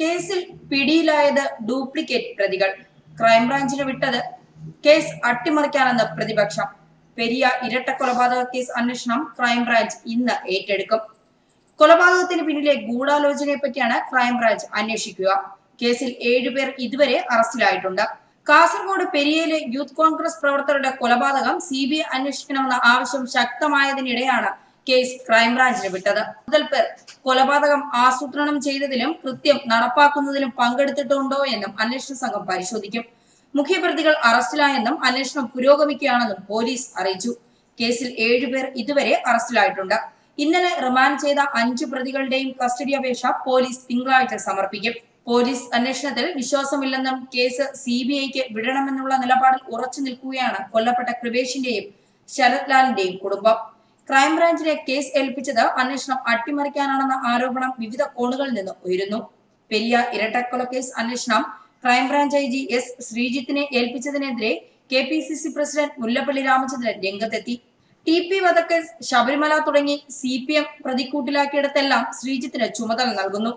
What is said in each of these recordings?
കേസിൽ പിടിയിലായത് ഡ്യൂപ്ലിക്കേറ്റ് പ്രതികൾ. ക്രൈംബ്രാഞ്ചിന് വിട്ടത് കേസ് അട്ടിമറിക്കാനെന്ന് പ്രതിപക്ഷം. പെരിയ ഇരട്ടക്കൊലപാതക കേസ് അന്വേഷണം ക്രൈംബ്രാഞ്ച് ഇന്ന് ഏറ്റെടുക്കും. കൊലപാതകത്തിന് പിന്നിലെ ഗൂഢാലോചനയെ പറ്റിയാണ് ക്രൈംബ്രാഞ്ച് അന്വേഷിക്കുക. കേസിൽ 7 പേർ ഇതുവരെ അറസ്റ്റിലായിട്ടുണ്ട്. കാസർഗോഡ് പെരിയയിലെ യൂത്ത് കോൺഗ്രസ് പ്രവർത്തകരുടെ കൊലപാതകം CBI അന്വേഷിക്കണമെന്ന ആവശ്യം ശക്തമായതിനിടെയാണ് കേസ് ക്രൈംബ്രാഞ്ചിന് വിട്ടത്. കൂടുതൽ പേർ കൊലപാതകം ആസൂത്രണം ചെയ്തതിലും കൃത്യം നടപ്പാക്കുന്നതിലും പങ്കെടുത്തിട്ടുണ്ടോ എന്നും അന്വേഷണ സംഘം പരിശോധിക്കും. മുഖ്യപ്രതികൾ അറസ്റ്റിലായെന്നും അന്വേഷണം പുരോഗമിക്കുകയാണെന്നും പോലീസ് അറിയിച്ചു. കേസിൽ 7 പേർ ഇതുവരെ അറസ്റ്റിലായിട്ടുണ്ട്. ഇന്നലെ റിമാൻഡ് ചെയ്ത 5 പ്രതികളുടെയും കസ്റ്റഡി അപേക്ഷ പോലീസ് തിങ്കളാഴ്ച സമർപ്പിക്കും. പോലീസ് അന്വേഷണത്തിൽ വിശ്വാസമില്ലെന്നും കേസ് CBIക്ക് വിടണമെന്നുള്ള നിലപാടിൽ ഉറച്ചു നിൽക്കുകയാണ് കൊല്ലപ്പെട്ട കൃപേഷിന്റെയും ശരത് ലാലിന്റെയും കുടുംബം. ക്രൈംബ്രാഞ്ചിനെ കേസ് ഏൽപ്പിച്ചത് അന്വേഷണം അട്ടിമറിക്കാനാണെന്ന ആരോപണം വിവിധ കോണുകളിൽ നിന്ന് ഉയരുന്നു. പെരിയ ഇരട്ടക്കൊലക്കേസ് അന്വേഷണം crime branch IG S ശ്രീജിത്തിനെ ഏൽപ്പിച്ചതിനെതിരെ KPCC president Mullappally Ramachandran രംഗത്തെത്തി. TP വധക്കേസ്, ശബരിമല തുടങ്ങി CPM പ്രതിക്കൂട്ടിലാക്കിയിടത്തെല്ലാം ശ്രീജിത്തിന് ചുമതല നൽകുന്നു.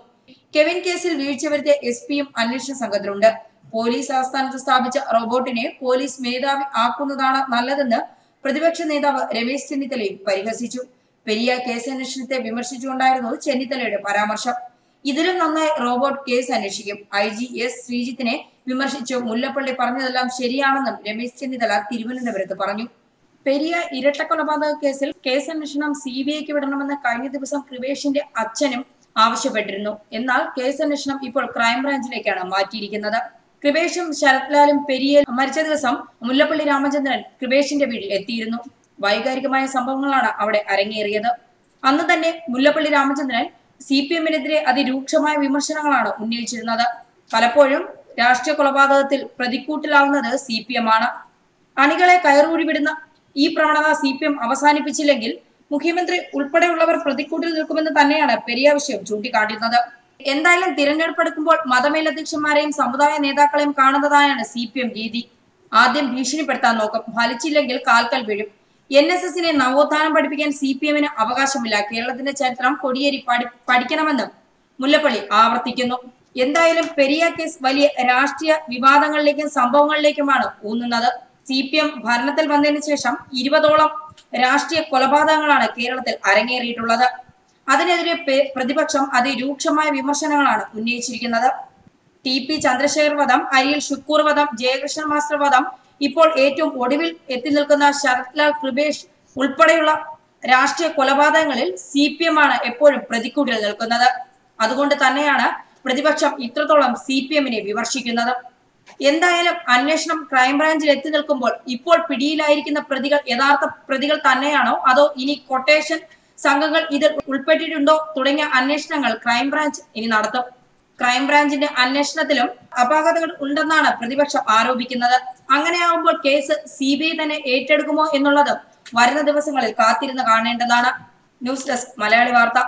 കെവിൻ കേസിൽ വീഴ്ച വരുത്തിയ SP-യും അന്വേഷണ സംഘത്തിലുണ്ട്. പോലീസ് ആസ്ഥാനത്ത് സ്ഥാപിച്ച റോബോട്ടിനെ പോലീസ് മേധാവി ആക്കുന്നതാണ് നല്ലതെന്ന് പ്രതിപക്ഷ നേതാവ് രമേശ് ചെന്നിത്തലയും പരിഹസിച്ചു. പെരിയ കേസ് അന്വേഷണത്തെ വിമർശിച്ചുകൊണ്ടായിരുന്നു ചെന്നിത്തലയുടെ പരാമർശം. ഇതിലും നന്നായി റോബോട്ട് കേസ് അന്വേഷിക്കും. IG S ശ്രീജിത്തിനെ വിമർശിച്ചു മുല്ലപ്പള്ളി പറഞ്ഞതെല്ലാം ശരിയാണെന്നും രമേശ് ചെന്നിത്തല തിരുവനന്തപുരത്ത് പറഞ്ഞു. പെരിയ ഇരട്ടക്കൊലപാതക കേസിൽ കേസ് അന്വേഷണം CBIക്ക് വിടണമെന്ന് കഴിഞ്ഞ ദിവസം കൃപേഷിന്റെ അച്ഛനും ആവശ്യപ്പെട്ടിരുന്നു. എന്നാൽ കേസ് അന്വേഷണം ഇപ്പോൾ ക്രൈംബ്രാഞ്ചിലേക്കാണ് മാറ്റിയിരിക്കുന്നത്. കൃപേഷും ശരത് ലാലും പെരിയയിൽ മരിച്ച ദിവസം മുല്ലപ്പള്ളി രാമചന്ദ്രൻ കൃപേഷിന്റെ വീട്ടിൽ എത്തിയിരുന്നു. വൈകാരികമായ സംഭവങ്ങളാണ് അവിടെ അരങ്ങേറിയത്. അന്ന് തന്നെ മുല്ലപ്പള്ളി രാമചന്ദ്രൻ CPM-നെതിരെ അതിരൂക്ഷമായ വിമർശനങ്ങളാണ് ഉന്നയിച്ചിരുന്നത്. പലപ്പോഴും രാഷ്ട്രീയ കൊലപാതകത്തിൽ പ്രതിക്കൂട്ടിലാവുന്നത് CPM ആണ്. അണികളെ കയറൂരി വിടുന്ന ഈ പ്രവണത CPM അവസാനിപ്പിച്ചില്ലെങ്കിൽ മുഖ്യമന്ത്രി ഉൾപ്പെടെയുള്ളവർ പ്രതിക്കൂട്ടിൽ നിൽക്കുമെന്ന് തന്നെയാണ് പെരിയ വിഷയം ചൂണ്ടിക്കാട്ടുന്നത്. എന്തായാലും തിരഞ്ഞെടുപ്പ് എടുക്കുമ്പോൾ മതമേലധ്യക്ഷന്മാരെയും സമുദായ നേതാക്കളെയും കാണുന്നതായാണ് CPM രീതി. ആദ്യം ഭീഷണിപ്പെടുത്താൻ നോക്കും, ഫലിച്ചില്ലെങ്കിൽ കാൽക്കൽ വീഴും. NSS-നെ നവോത്ഥാനം പഠിപ്പിക്കാൻ CPM-ന് അവകാശമില്ല. കേരളത്തിന്റെ ചരിത്രം കൊടിയേരി പഠിക്കണമെന്നും മുല്ലപ്പള്ളി ആവർത്തിക്കുന്നു. എന്തായാലും പെരിയ കേസ് വലിയ രാഷ്ട്രീയ വിവാദങ്ങളിലേക്കും സംഭവങ്ങളിലേക്കുമാണ് ഊന്നുന്നത്. CPM ഭരണത്തിൽ വന്നതിന് ശേഷം 20ഓളം രാഷ്ട്രീയ കൊലപാതകങ്ങളാണ് കേരളത്തിൽ അരങ്ങേറിയിട്ടുള്ളത്. അതിനെതിരെ പ്രതിപക്ഷം അതിരൂക്ഷമായ വിമർശനങ്ങളാണ് ഉന്നയിച്ചിരിക്കുന്നത്. TP ചന്ദ്രശേഖർ വധം, അരിയിൽ ഷുക്കൂർ വധം, ജയകൃഷ്ണൻ മാസ്റ്റർ വധം, ഇപ്പോൾ ഏറ്റവും ഒടുവിൽ എത്തി നിൽക്കുന്ന ശരത് ലാൽ, കൃപേഷ് ഉൾപ്പെടെയുള്ള രാഷ്ട്രീയ കൊലപാതകങ്ങളിൽ CPM ആണ് എപ്പോഴും പ്രതിക്കൂട്ടിൽ നിൽക്കുന്നത്. അതുകൊണ്ട് തന്നെയാണ് പ്രതിപക്ഷം ഇത്രത്തോളം CPM-നെ വിമർശിക്കുന്നത്. എന്തായാലും അന്വേഷണം ക്രൈംബ്രാഞ്ചിൽ എത്തി നിൽക്കുമ്പോൾ ഇപ്പോൾ പിടിയിലായിരിക്കുന്ന പ്രതികൾ യഥാർത്ഥ പ്രതികൾ തന്നെയാണോ, അതോ ഇനി കൊട്ടേഷൻ സംഘങ്ങൾ ഇതിൽ ഉൾപ്പെട്ടിട്ടുണ്ടോ തുടങ്ങിയ അന്വേഷണങ്ങൾ ക്രൈംബ്രാഞ്ച് ഇനി നടത്തും. ക്രൈംബ്രാഞ്ചിന്റെ അന്വേഷണത്തിലും അപാകതകൾ ഉണ്ടെന്നാണ് പ്രതിപക്ഷം ആരോപിക്കുന്നത്. അങ്ങനെയാകുമ്പോൾ കേസ് CBI തന്നെ ഏറ്റെടുക്കുമോ എന്നുള്ളതും വരുന്ന ദിവസങ്ങളിൽ കാത്തിരുന്ന് കാണേണ്ടതാണ്. ന്യൂസ് ഡെസ്ക് മലയാളി വാർത്ത.